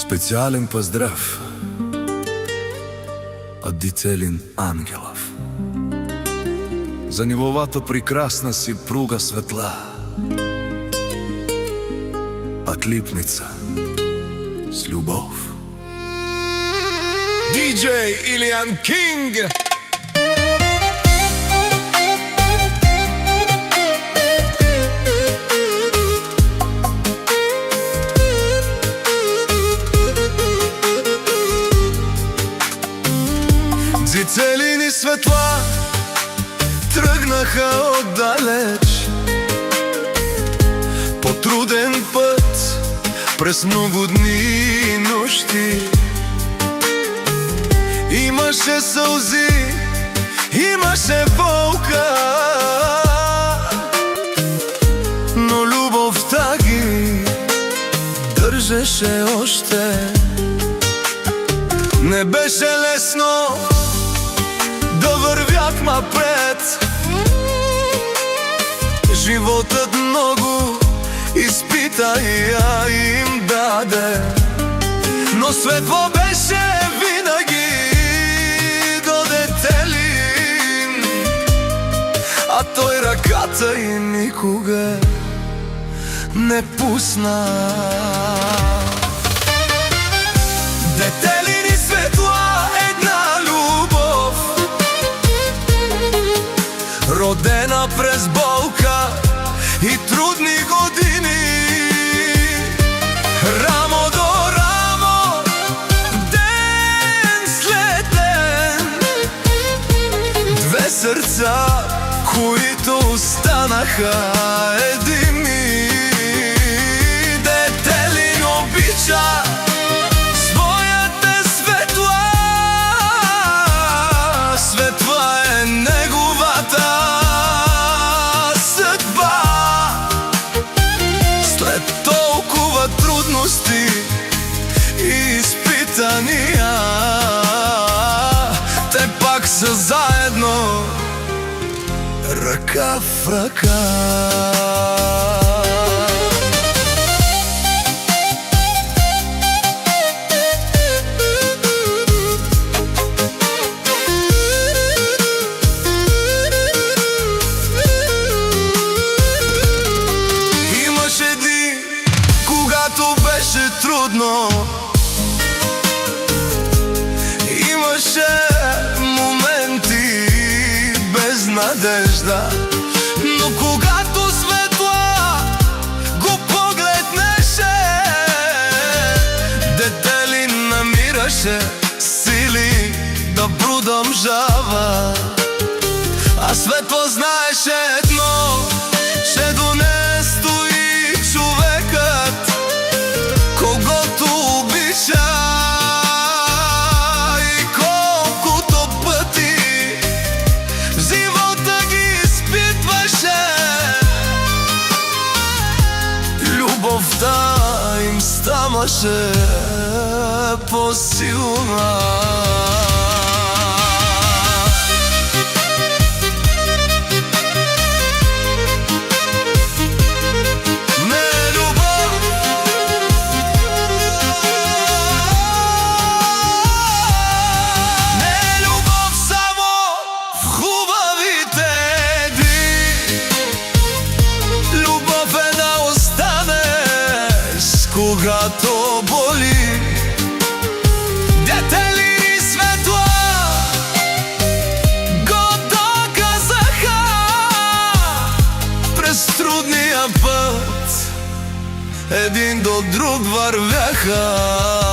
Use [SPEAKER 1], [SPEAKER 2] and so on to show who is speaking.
[SPEAKER 1] Специален поздрав от Дителин Ангелов за неговата прекрасна съпруга Светла, от Липница, с любов. Диджей Илиан Кинг. Дителин и Светла тръгнаха отдалеч по труден път през много дни и нощи. Имаше сълзи, имаше болка, но любовта ги държеше още. Не беше лесно да вървят напред. Животът много изпитания им даде, но светло беше винаги до Дителин, а той ръката и никога не пусна. Дителин и Светла, една любов, родена през болка и трудни години. Рамо до рамо, ден след ден, две сърца, които останаха едини. Дителин обича своята Светла, Светла е неговата съдба. След толкова трудности и изпитания, те пак са заедно, ръка в ръка. Имаше дни, когато беше трудно, имаше моменти без надежда, но когато Светла го погледнеше, Дителин намираше сили да продължава. А Светла знаеше едно, че до нея стои човекът, когото обича. И колкото пъти в живота ги изпитваше, любовта им ставаше по-силна. Когато боли, Дителин и Светла го доказаха. През трудния път един до друг вървяха.